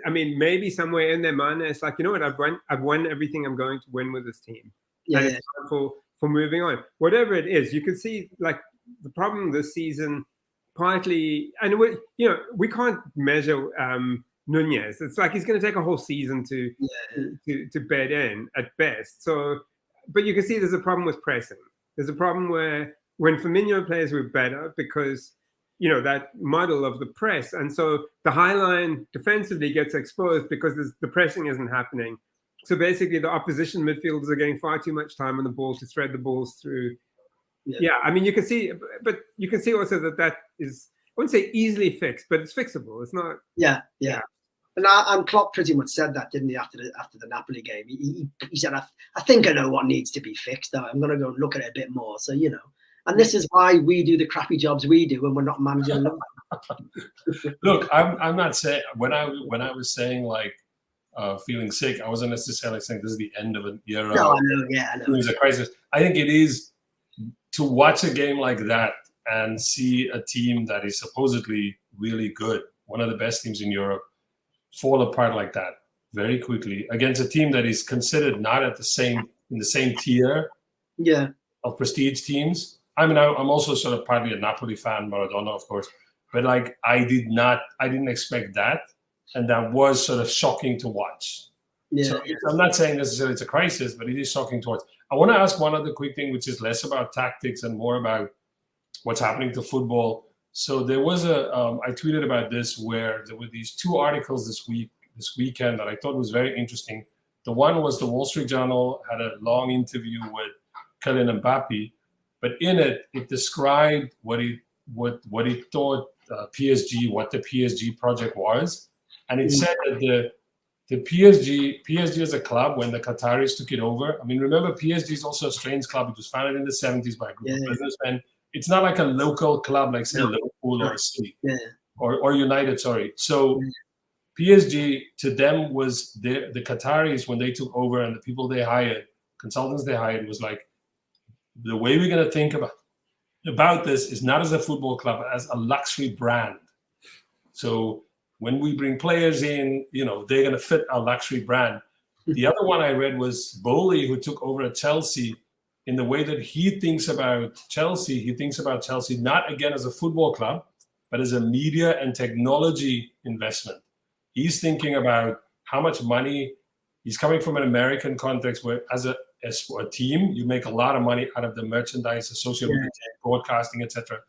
Maybe somewhere in there, Mane is like, you know what? I've won everything I'm going to win with this team. And it's time for moving on. Whatever it is, you can see like the problem this season, partly, and we can't measure Nunez. It's like he's going to take a whole season to bed in at best. So, but you can see there's a problem with pressing. There's a problem where when Firmino plays, we're better because that model of the press. And so the high line defensively gets exposed because the pressing isn't happening. So basically the opposition midfielders are getting far too much time on the ball to thread the balls through. You can see, but you can see also that is, I wouldn't say easily fixed, but it's fixable. It's not. Yeah. And Klopp pretty much said that, didn't he, after the Napoli game? He said, I think I know what needs to be fixed. I'm going to go look at it a bit more. So, and this is why we do the crappy jobs we do when we're not managing them. Look, I'm not saying, when I was saying like feeling sick, I wasn't necessarily saying this is the end of an era. No, I know. It was a crisis. I think it is to watch a game like that and see a team that is supposedly really good, one of the best teams in Europe, fall apart like that very quickly against a team that is considered not in the same tier of prestige teams. I mean, I'm also sort of partly a Napoli fan, Maradona, of course, but like I didn't expect that, and that was sort of shocking to watch. So I'm not saying necessarily it's a crisis, but it is shocking to watch. I want to ask one other quick thing, which is less about tactics and more about what's happening to football. So there was I tweeted about this, where there were these 2 articles this weekend that I thought was very interesting. The one was the Wall Street Journal had a long interview with Kylian Mbappe, but in it described what he thought PSG, what the PSG project was, and it said that the PSG as a club, when the Qataris took it over. I mean, remember, PSG is also a strange club. It was founded in the 70s by a group of businessmen. It's not like a local club like, say, Liverpool or City or United, sorry. So PSG, to them, was the Qataris, when they took over, and the people they hired, consultants they hired, was like, the way we're going to think about this is not as a football club, but as a luxury brand. So when we bring players in, they're going to fit our luxury brand. The other one I read was Bowley, who took over at Chelsea. In the way that he thinks about Chelsea not again as a football club, but as a media and technology investment. He's thinking about how much money. He's coming from an American context where, as a team, you make a lot of money out of the merchandise associated with the broadcasting, etc.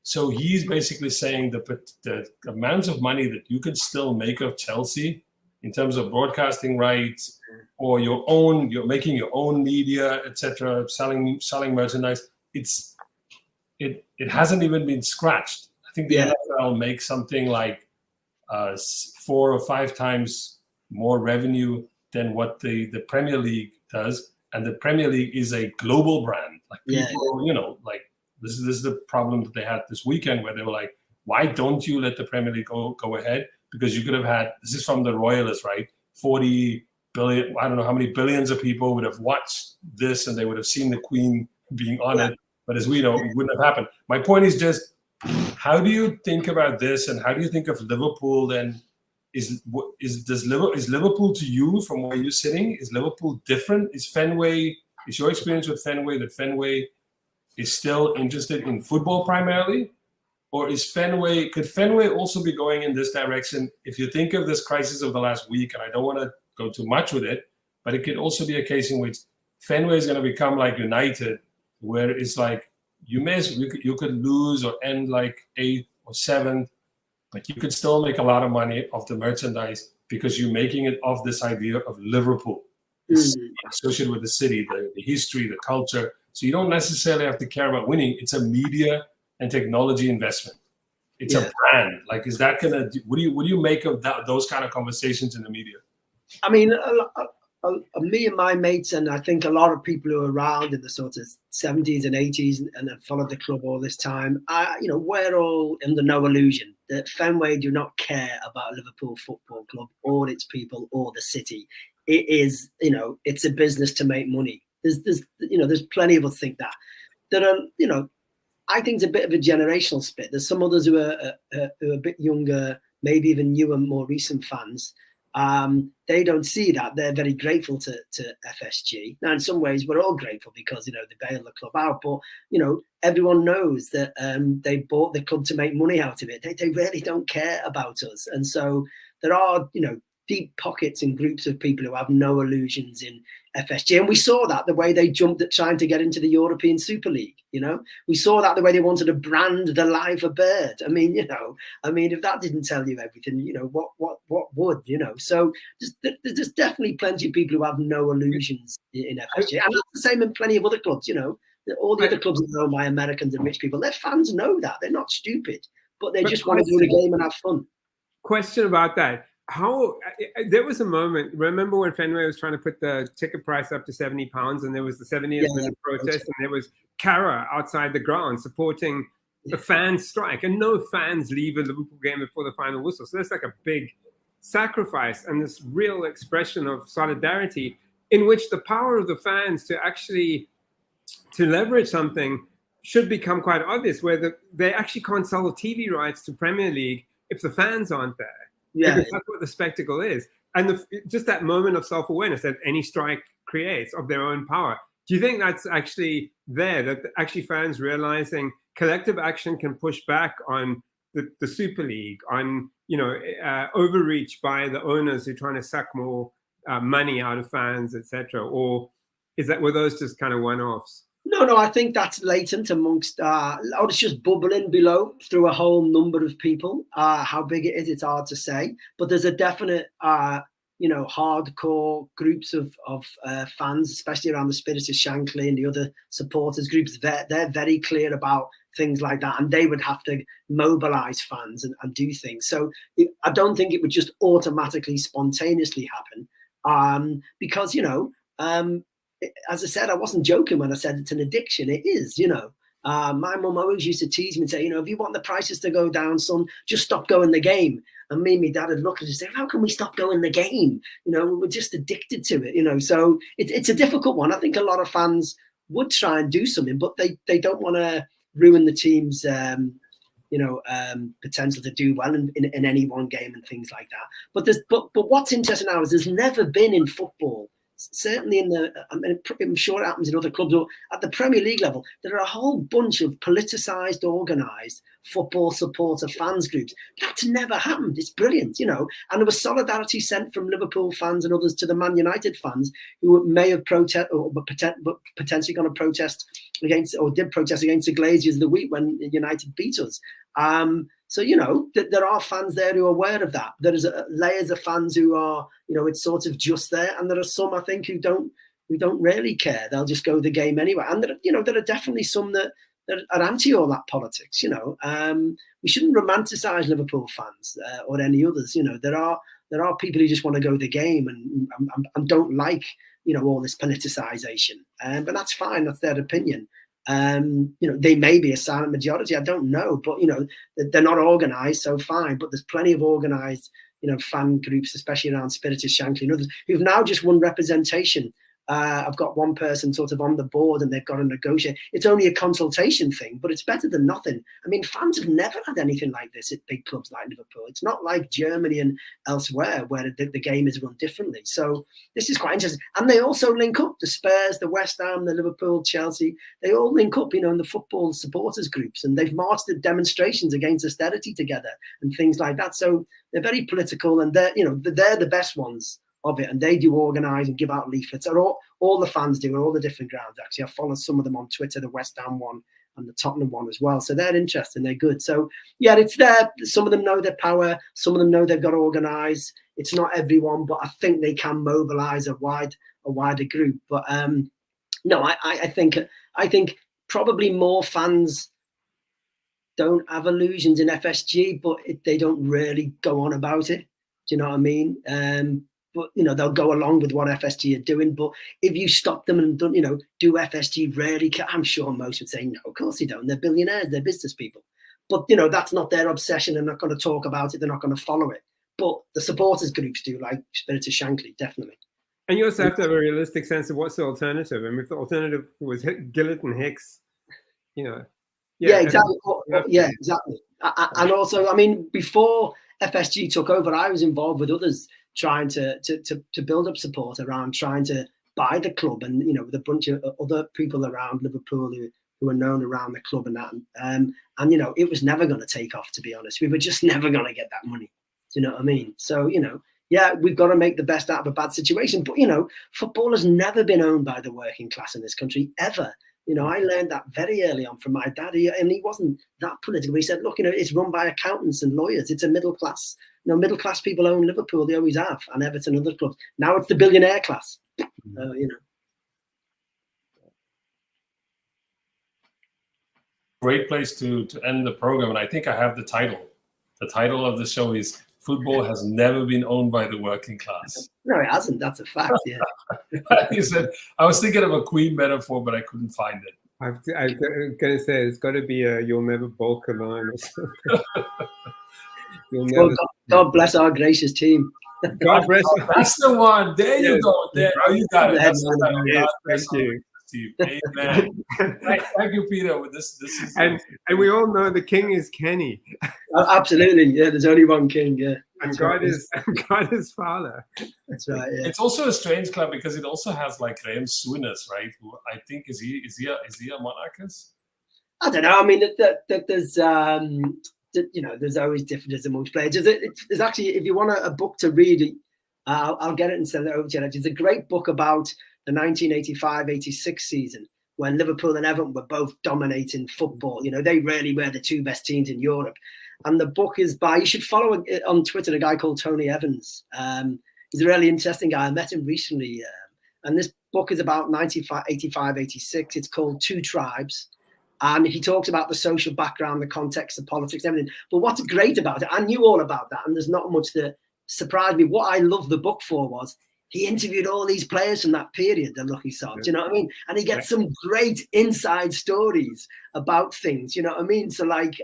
So he's basically saying the amounts of money that you could still make of Chelsea in terms of broadcasting rights, or you're making your own media, etc., selling merchandise. It hasn't even been scratched. I think the NFL makes something like 4 or 5 times more revenue than what the Premier League does, and the Premier League is a global brand. Like people, like this is the problem that they had this weekend, where they were like, why don't you let the Premier League go ahead? Because you could have had, this is from the Royalists, right? 40 billion, I don't know how many billions of people would have watched this, and they would have seen the Queen being on it. But as we know, it wouldn't have happened. My point is just, how do you think about this, and how do you think of Liverpool then? Is Liverpool to you, from where you're sitting, is Liverpool different? Is your experience with Fenway that Fenway is still interested in football primarily? or could Fenway also be going in this direction? If you think of this crisis of the last week, and I don't want to go too much with it, but it could also be a case in which Fenway is going to become like United, where it's like you could lose or end like 8th or 7th, but you could still make a lot of money off the merchandise because you're making it off this idea of Liverpool, associated with the city, the history, the culture. So you don't necessarily have to care about winning. It's a media and technology investment. It's a brand. Like, is that gonna? What do you make of those kind of conversations in the media? I mean, me and my mates, and I think a lot of people who are around in the sort of 70s and 80s and have followed the club all this time, we're all under no illusion that Fenway do not care about Liverpool Football Club or its people or the city. It is, it's a business to make money. There's plenty of us think that. I think it's a bit of a generational split. There's some others who are a bit younger, maybe even newer, more recent fans. They don't see that. They're very grateful to FSG. Now, in some ways, we're all grateful because, they bailed the club out. But, everyone knows that they bought the club to make money out of it. They really don't care about us. And so there are, deep pockets and groups of people who have no illusions in FSG. And we saw that the way they jumped at trying to get into the European Super League. We saw that the way they wanted to brand the liver bird. I mean, if that didn't tell you everything, what would, So there's definitely plenty of people who have no illusions in FSG. And that's the same in plenty of other clubs, all the other clubs are owned by Americans and rich people. Their fans know that. They're not stupid, but they just want to do the game and have fun. Question about that. There was a moment, remember when Fenway was trying to put the ticket price up to £70 and there was the 70th minute protest and there was Karon outside the ground supporting the fan strike, and no fans leave a Liverpool game before the final whistle. So that's like a big sacrifice and this real expression of solidarity in which the power of the fans to leverage something should become quite obvious, where they actually can't sell the TV rights to Premier League if the fans aren't there. Yeah, because that's what the spectacle is. And just that moment of self-awareness that any strike creates of their own power. Do you think that's actually there, that actually fans realizing collective action can push back on the Super League, on overreach by the owners who are trying to suck more money out of fans, etc.? Or were those just kind of one-offs? No, I think that's latent amongst, it's just bubbling below through a whole number of people. How big it is, it's hard to say. But there's a definite, hardcore groups of fans, especially around the Spirit of Shankly and the other supporters groups. They're very clear about things like that. And they would have to mobilize fans and do things. So I don't think it would just automatically, spontaneously happen because, as I said, I wasn't joking when I said it's an addiction. It is, My mum always used to tease me and say, if you want the prices to go down, son, just stop going the game. And me and my dad would look at us and say, how can we stop going the game? We're just addicted to it, So it's a difficult one. I think a lot of fans would try and do something, but they don't want to ruin the team's, potential to do well in any one game and things like that. But what's interesting now is there's never been in football, certainly I'm sure it happens in other clubs or at the Premier League level, there are a whole bunch of politicized, organized football supporter fans groups. That's never happened. It's brilliant, And there was solidarity sent from Liverpool fans and others to the Man United fans who may have protested or potentially going to protest against or did protest against the Glazers of the week when United beat us. So, there are fans there who are aware of that. There's layers of fans who are, it's sort of just there. And there are some, I think, who don't really care. They'll just go the game anyway. And, there are definitely some that are anti all that politics, We shouldn't romanticize Liverpool fans or any others. There are people who just want to go the game and don't like, all this politicization. But that's fine. That's their opinion. They may be a silent majority. I don't know, but they're not organised, so fine. But there's plenty of organised, fan groups, especially around Spirit of Shankly and others, who've now just won representation I've got one person sort of on the board and they've got to negotiate. It's only a consultation thing, but it's better than nothing. I mean, fans have never had anything like this at big clubs like Liverpool. It's not like Germany and elsewhere where the game is run differently. So this is quite interesting. And they also link up, the Spurs, the West Ham, the Liverpool, Chelsea. They all link up, in the football supporters groups, and they've marched at demonstrations against austerity together and things like that. So they're very political, and they're the best ones of it, and they do organise and give out leaflets. All the fans do, all the different grounds. Actually, I follow some of them on Twitter, the West Ham one and the Tottenham one as well. So they're interesting, they're good. So yeah, it's there. Some of them know their power. Some of them know they've got to organise. It's not everyone, but I think they can mobilise a wider group. But no, I think probably more fans don't have illusions in FSG, but they don't really go on about it. Do you know what I mean? But they'll go along with what FSG are doing. But if you stop them and don't, do FSG really? I'm sure most would say no. Of course they don't. They're billionaires. They're business people. But that's not their obsession. They're not going to talk about it. They're not going to follow it. But the supporters groups do, like Spirit of Shankly, definitely. And you also have to have a realistic sense of what's the alternative. I mean, if the alternative was Gillett and Hicks, Yeah, exactly. Yeah, exactly. And also, I mean, before FSG took over, I was involved with others trying to build up support around trying to buy the club, and with a bunch of other people around Liverpool who are known around the club and that. And it was never going to take off, to be honest. We were just never going to get that money. Do you know what I mean? So, yeah, we've got to make the best out of a bad situation. But, football has never been owned by the working class in this country, ever. I learned that very early on from my dad. He wasn't that political. He said, look, it's run by accountants and lawyers. It's a middle class. Middle class people own Liverpool. They always have, and Everton and other clubs. Now it's the billionaire class. Great place to end the program. And I think I have the title. The title of the show is Football Has Never Been Owned by the Working Class. No, it hasn't. That's a fact, yeah. You said, I was thinking of a Queen metaphor, but I couldn't find it. I was going to say, it's got to be a "You'll Never Balk a Line" or something. God bless our gracious team. God bless you. That's the one. There you go. There. Oh, you got it. That's yes, thank you. Amen. Thank you, Peter. This is and we all know the king is Kenny. Absolutely, yeah. There's only one king, yeah. And God is Father. That's right. Yeah. It's also a strange club because it also has like Graham Souness, right? Who I think is he a monarchist? I don't know. I mean, there's there's always differences amongst players. There's actually, if you want a book to read, I'll get it and send it over to you. It's a great book about the 1985-86 season when Liverpool and Everton were both dominating football. They really were the two best teams in Europe. And the book is you should follow on Twitter a guy called Tony Evans. He's a really interesting guy. I met him recently. And this book is about 85-86. It's called Two Tribes. And he talks about the social background, the context, the politics, everything. But what's great about it, I knew all about that, and there's not much that surprised me. What I loved the book for was he interviewed all these players from that period, the lucky sod, do you know what I mean? And he gets some great inside stories about things, you know what I mean? So like,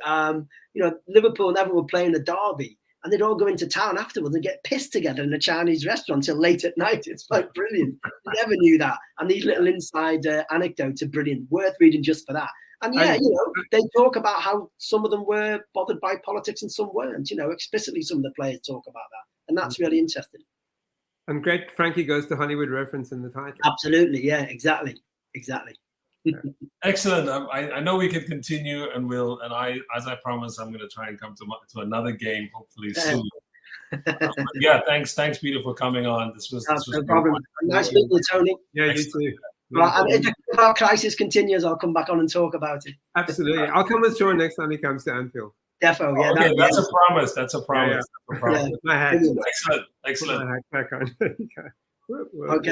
Liverpool and Everton were playing a derby, and they'd all go into town afterwards and get pissed together in a Chinese restaurant till late at night. It's like brilliant. I never knew that. And these little inside anecdotes are brilliant, worth reading just for that. And yeah, they talk about how some of them were bothered by politics and some weren't. Explicitly some of the players talk about that. And that's really interesting. And great Frankie Goes to Hollywood reference in the title. Absolutely, yeah, exactly. Excellent. I know we can continue, and as I promised, I'm going to try and come to another game hopefully soon. Yeah, thanks, Peter, for coming on. This was no problem. Nice meeting you, Tony. Yeah, you too. Right, and if our crisis continues, I'll come back on and talk about it. Absolutely. I'll come with Sean next time he comes to Anfield. Defo, yeah. Okay, that's a promise. That's a promise. Yeah. My hat. Excellent. My hat back on. Okay. Okay.